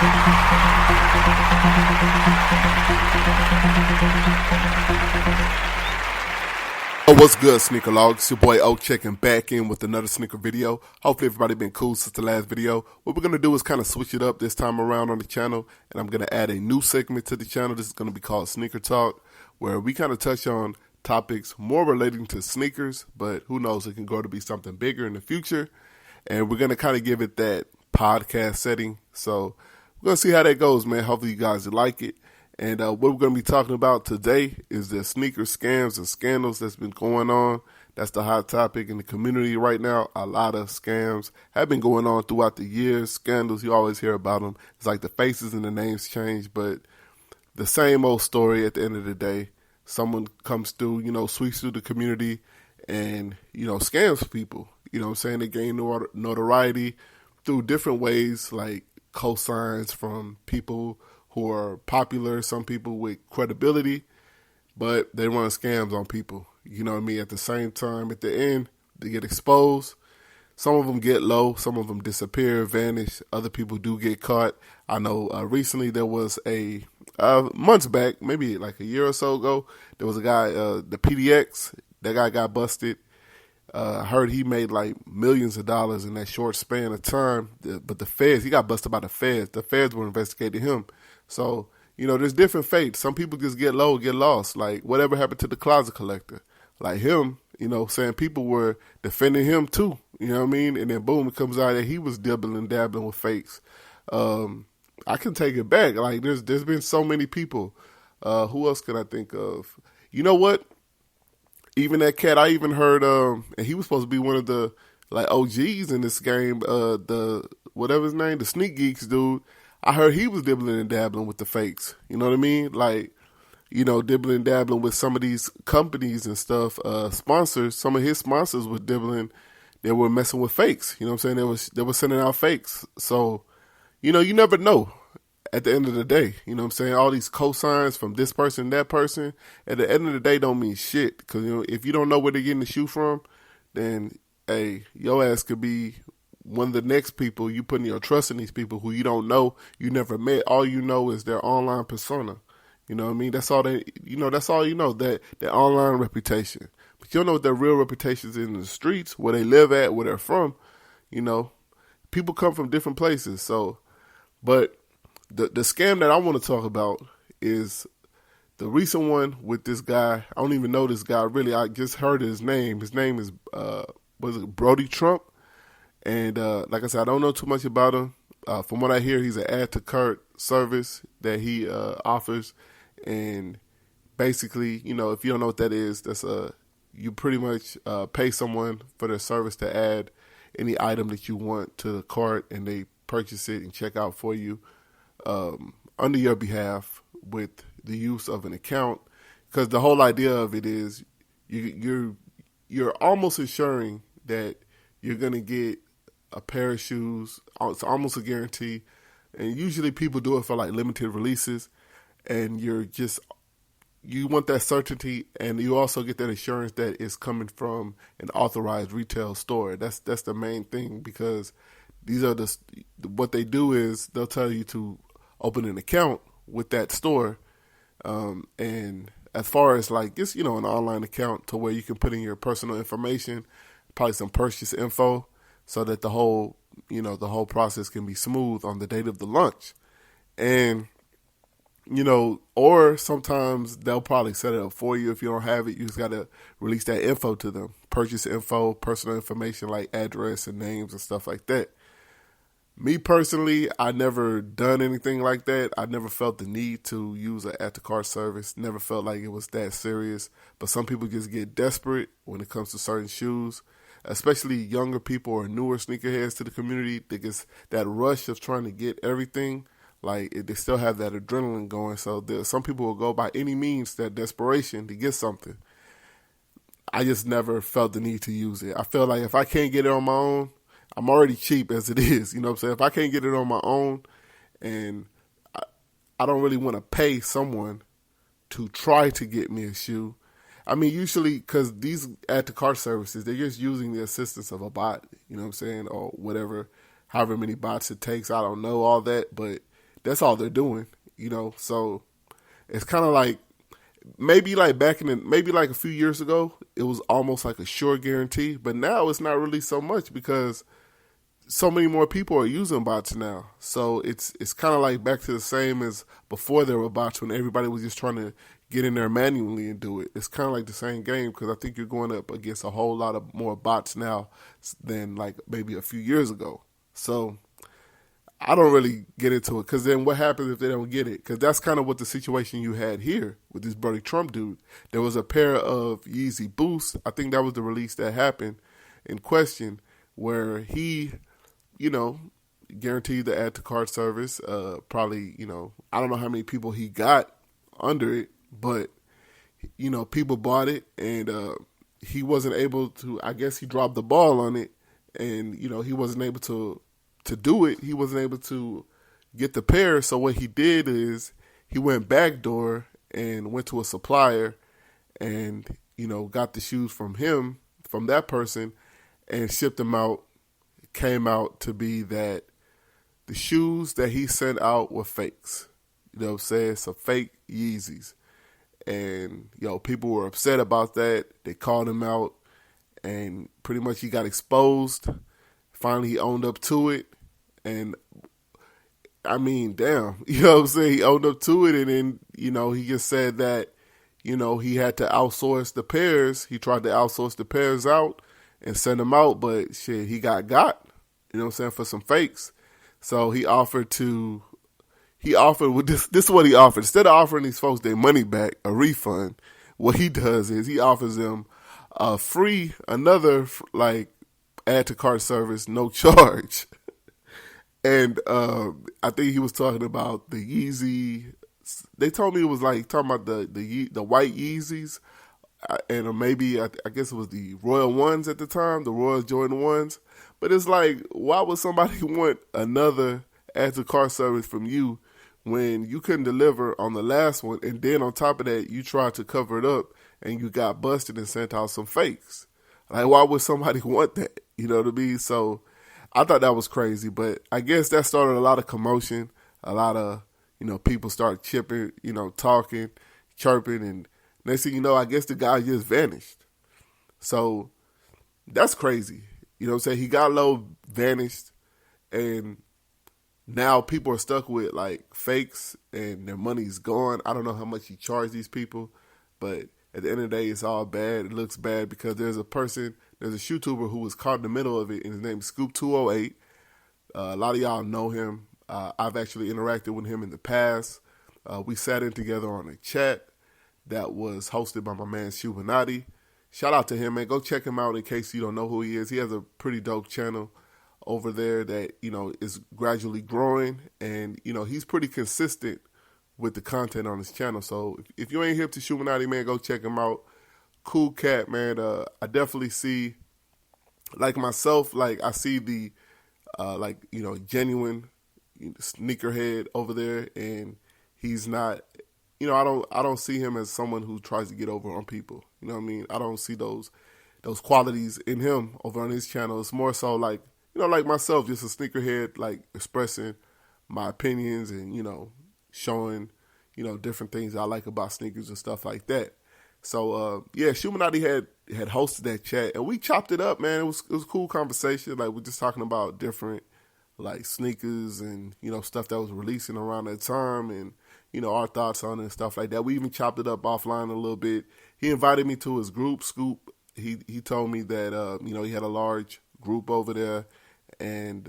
Oh, what's good, SNKRLOG? It's your boy O checking back in with another sneaker video. Hopefully everybody been cool since the last video. What we're going to do is kind of switch it up this time around on the channel, and I'm going to add a new segment to the channel. This is going to be called Sneaker Talk, where we kind of touch on topics more relating to sneakers, but who knows, it can grow to be something bigger in the future. And we're going to kind of give it that podcast setting. So we're going to see how that goes, man. Hopefully you guys like it. And what we're going to be talking about today is the sneaker scams and scandals that's been going on. That's the hot topic in the community right now. A lot of scams have been going on throughout the years. Scandals, you always hear about them. It's like the faces and the names change, but the same old story at the end of the day. Someone comes through, sweeps through the community and, scams people. You know what I'm saying? They gain notoriety through different ways, like cosigns from people who are popular, some people with credibility, but they run scams on people. You know what I mean? At the same time, at the end, they get exposed. Some of them get low. Some of them disappear, vanish. Other people do get caught. I know recently there was months back, maybe like a year or so ago, there was a guy, the PDX, that guy got busted. I heard he made like millions of dollars in that short span of time, but the feds, he got busted by the feds. The feds were investigating him. So, there's different fates. Some people just get low, get lost. Like whatever happened to the closet collector, like him, saying people were defending him too. You know what I mean? And then boom, it comes out that he was dabbling with fakes. I can take it back. Like there's been so many people. Who else can I think of? You know what? Even that cat, I even heard, and he was supposed to be one of the like OGs in this game. The whatever his name, the Sneak Geeks dude. I heard he was dibbling and dabbling with the fakes. You know what I mean? Like, dibbling and dabbling with some of these companies and stuff, sponsors. Some of his sponsors were dibbling. They were messing with fakes. You know what I'm saying? They were sending out fakes. So, you never know at the end of the day. You know what I'm saying? All these cosigns from this person, that person, at the end of the day don't mean shit. Because, if you don't know where they're getting the shoe from, then, hey, your ass could be one of the next people. You putting your trust in these people who you don't know, you never met. All you know is their online persona. You know what I mean? That's all that's all you know, that their online reputation. But you don't know what their real reputation is in the streets, where they live at, where they're from. People come from different places. So, but the scam that I want to talk about is the recent one with this guy. I don't even know this guy really. I just heard his name. His name is, was it Brody Trump? And like I said, I don't know too much about him. From what I hear, he's an add to cart service that he offers. And basically, if you don't know what that is, that's you pretty much pay someone for their service to add any item that you want to the cart, and they purchase it and check out for you under your behalf with the use of an account. Because the whole idea of it is you're almost ensuring that you're going to get a pair of shoes. It's almost a guarantee. And usually people do it for like limited releases. And you want that certainty, and you also get that assurance that it's coming from an authorized retail store. That's the main thing, because these are what they do is they'll tell you to open an account with that store. And as far as like it's, an online account to where you can put in your personal information, probably some purchase info, so that the whole process can be smooth on the date of the launch. And, or sometimes they'll probably set it up for you. If you don't have it, you just got to release that info to them. Purchase info, personal information like address and names and stuff like that. Me personally, I never done anything like that. I never felt the need to use an add-to-cart service. Never felt like it was that serious. But some people just get desperate when it comes to certain shoes, especially younger people or newer sneakerheads to the community. They get that rush of trying to get everything. Like, they still have that adrenaline going. So some people will go by any means, that desperation to get something. I just never felt the need to use it. I feel like if I can't get it on my own, I'm already cheap as it is. You know what I'm saying? If I can't get it on my own, and I don't really want to pay someone to try to get me a shoe. I mean, usually, because these add-to-cart services, they're just using the assistance of a bot, you know what I'm saying, or whatever, however many bots it takes. I don't know all that, but that's all they're doing, So it's kind of like maybe like maybe like a few years ago, it was almost like a sure guarantee, but now it's not really so much because so many more people are using bots now. So it's kind of like back to the same as before there were bots when everybody was just trying to get in there manually and do it. It's kind of like the same game because I think you're going up against a whole lot of more bots now than like maybe a few years ago. So I don't really get into it because then what happens if they don't get it? Because that's kind of what the situation you had here with this Bernie Trump dude. There was a pair of Yeezy Boosts. I think that was the release that happened in question where he, guaranteed the add to cart service. Probably, I don't know how many people he got under it, but, people bought it and he wasn't able to, I guess he dropped the ball on it and, he wasn't able to do it. He wasn't able to get the pair. So what he did is he went backdoor and went to a supplier and, got the shoes from that person and shipped them out. It came out to be that the shoes that he sent out were fakes. You know what I'm saying? So fake Yeezys. And, people were upset about that. They called him out and pretty much he got exposed. Finally, he owned up to it. And, I mean, damn, you know what I'm saying? He owned up to it and then, he just said that, he had to outsource the pairs. He tried to outsource the pairs out and send them out, but shit, he got, you know what I'm saying, for some fakes. So he offered with this is what he offered. Instead of offering these folks their money back, a refund, what he does is he offers them another add to cart service, no charge. And I think he was talking about the Yeezy. They told me it was like talking about the white Yeezys, and maybe I guess it was the Royal Ones at the time, the Royal Jordan Ones. But it's like, why would somebody want another add to cart service from you when you couldn't deliver on the last one, and then on top of that, you tried to cover it up and you got busted and sent out some fakes? Like, why would somebody want that? You know what I mean? So I thought that was crazy, but I guess that started a lot of commotion. A lot of, people started chipping, talking, chirping, and next thing you know, I guess the guy just vanished. So that's crazy. You know what I'm saying? He got low, vanished, and now people are stuck with like fakes and their money's gone. I don't know how much he charged these people, but at the end of the day, it's all bad. It looks bad because there's a YouTuber who was caught in the middle of it, and his name is Scoop208. A lot of y'all know him. I've actually interacted with him in the past. We sat in together on a chat that was hosted by my man Shubinati. Shout out to him, man. Go check him out in case you don't know who he is. He has a pretty dope channel over there that, is gradually growing, and, he's pretty consistent with the content on his channel. So if you ain't hip to Shubinati, man, go check him out. Cool cat, man. I definitely see, like myself, I see the, genuine sneakerhead over there, and he's not, I don't see him as someone who tries to get over on people. You know what I mean? I don't see those qualities in him over on his channel. It's more so like myself, just a sneakerhead, expressing my opinions and, showing, different things I like about sneakers and stuff like that. So, Shumanati had hosted that chat, and we chopped it up, man. It was a cool conversation. We're just talking about different, sneakers and, stuff that was releasing around that time and, our thoughts on it and stuff like that. We even chopped it up offline a little bit. He invited me to his group, Scoop. He told me that, he had a large group over there, and,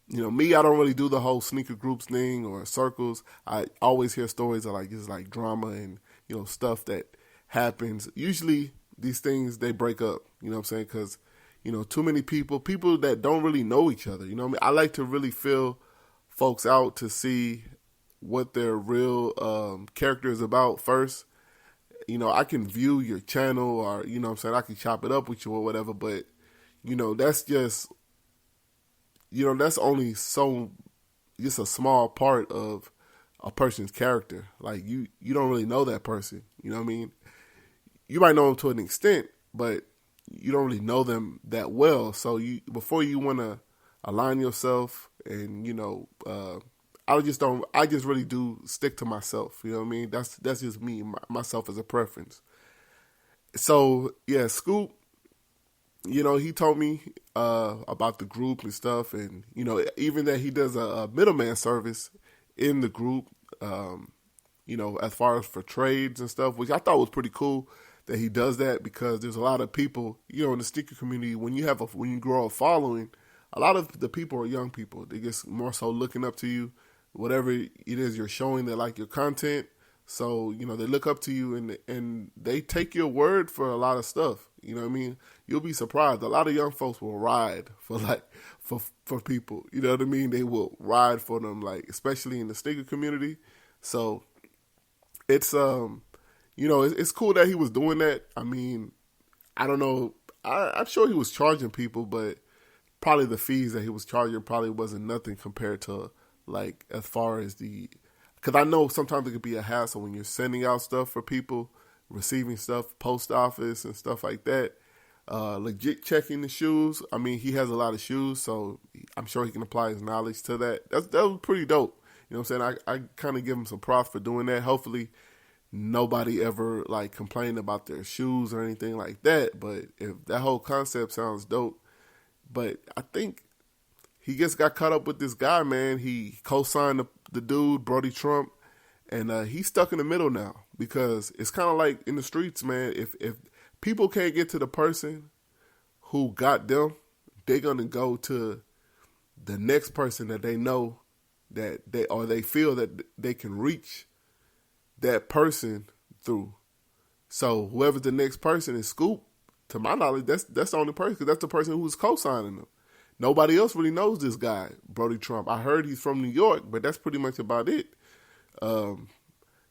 me, I don't really do the whole sneaker groups thing or circles. I always hear stories of just drama and, stuff that happens. Usually these things, they break up, you know what I'm saying? Because, too many people that don't really know each other, you know what I mean? I like to really feel folks out to see what their real character is about first. I can view your channel or, what I'm saying, I can chop it up with you or whatever, but, that's just, that's only just a small part of a person's character. You don't really know that person, you know what I mean? You might know them to an extent, but you don't really know them that well. So before you want to align yourself and, I just don't. I just really do stick to myself. You know what I mean? That's just me, myself as a preference. So yeah, Scoop. You know, he told me about the group and stuff, and you know, even that he does a middleman service in the group. You know, as far as for trades and stuff, which I thought was pretty cool that he does that, because there's a lot of people, you know, in the sticker community, when you grow a following, a lot of the people are young people. They just more so looking up to you, whatever it is you're showing, they like your content. So, you know, they look up to you and they take your word for a lot of stuff. You know what I mean? You'll be surprised. A lot of young folks will ride for people. You know what I mean? They will ride for them, like, especially in the sticker community. So it's you know, it's cool that he was doing that. I mean, I don't know. I'm sure he was charging people, but probably the fees that he was charging probably wasn't nothing compared to, like, as far as because I know sometimes it could be a hassle when you're sending out stuff for people, receiving stuff, post office and stuff like that. Legit checking the shoes. I mean, he has a lot of shoes, so I'm sure he can apply his knowledge to that. That was pretty dope. You know what I'm saying? I kind of give him some props for doing that. Hopefully nobody ever, like, complained about their shoes or anything like that. But if that whole concept sounds dope. But I think he just got caught up with this guy, man. He co-signed the dude, Brody Trump, and he's stuck in the middle now, because it's kind of like in the streets, man. If people can't get to the person who got them, they're going to go to the next person that they know that they feel that they can reach that person through. So whoever the next person is, Scoop, to my knowledge, that's the only person, because that's the person who's co-signing them. Nobody else really knows this guy, Brody Trump. I heard he's from New York, but that's pretty much about it.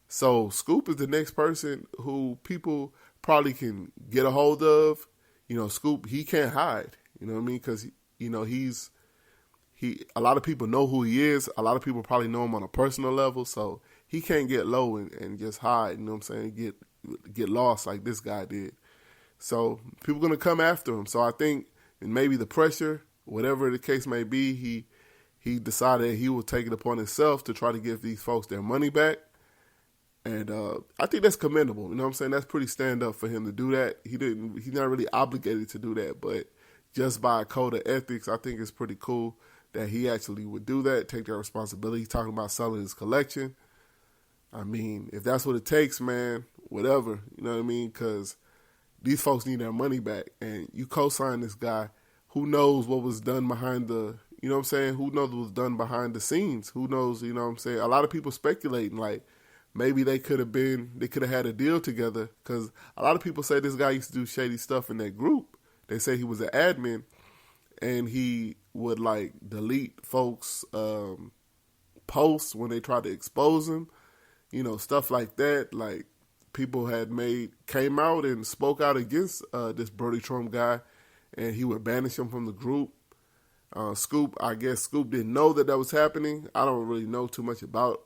So Scoop is the next person who people probably can get a hold of. You know, Scoop, he can't hide. You know what I mean? Because, you know, a lot of people know who he is. A lot of people probably know him on a personal level. So he can't get low and just hide. You know what I'm saying? Get lost like this guy did. So people are going to come after him. So I think, and maybe the pressure, whatever the case may be, he decided he would take it upon himself to try to give these folks their money back. And I think that's commendable. You know what I'm saying? That's pretty stand up for him to do that. He's not really obligated to do that, but just by a code of ethics, I think it's pretty cool that he actually would do that, take that responsibility. He's talking about selling his collection. I mean, if that's what it takes, man, whatever. You know what I mean? Because these folks need their money back. And you co-sign this guy, who knows what was done behind the, you know what I'm saying? Who knows what was done behind the scenes? Who knows, you know what I'm saying? A lot of people speculating, like, maybe they could have had a deal together, because a lot of people say this guy used to do shady stuff in that group. They say he was an admin, and he would, like, delete folks' posts when they tried to expose him, you know, stuff like that. Like, people came out and spoke out against this Brody Trump guy, and he would banish him from the group. I guess Scoop didn't know that was happening. I don't really know too much about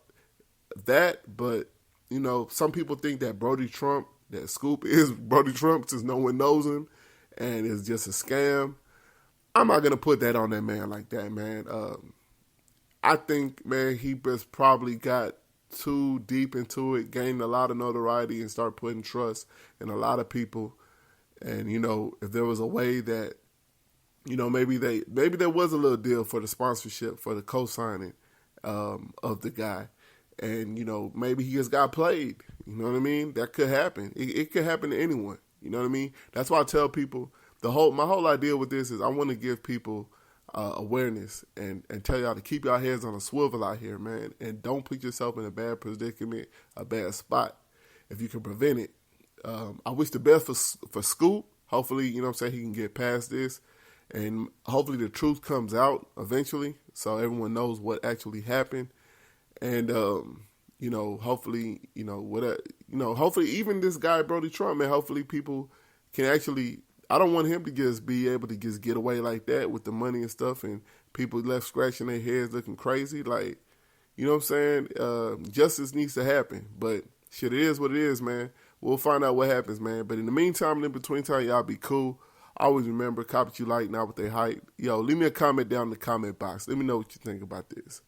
that, but, you know, some people think that Scoop is Brody Trump since no one knows him and it's just a scam. I'm not going to put that on that man like that, man. I think, man, he just probably got too deep into it, gained a lot of notoriety, and started putting trust in a lot of people. And, you know, if there was a way that, you know, maybe there was a little deal for the sponsorship, for the co-signing of the guy. And, you know, maybe he just got played. You know what I mean? That could happen. It could happen to anyone. You know what I mean? That's why I tell people, my whole idea with this is I want to give people awareness and tell y'all to keep y'all heads on a swivel out here, man. And don't put yourself in a bad predicament, a bad spot, if you can prevent it. I wish the best for Scoop. Hopefully, you know what I'm saying, he can get past this. And hopefully the truth comes out eventually, so everyone knows what actually happened. And, you know, hopefully, you know, hopefully even this guy, Brody Trump, man, hopefully people can actually, I don't want him to just be able to just get away like that with the money and stuff, and people left scratching their heads looking crazy. Like, you know what I'm saying? Justice needs to happen, but shit, it is what it is, man. We'll find out what happens, man. But in the meantime, and in between time, y'all be cool. Always remember, cop what you like, not what they hype. Yo, leave me a comment down in the comment box. Let me know what you think about this.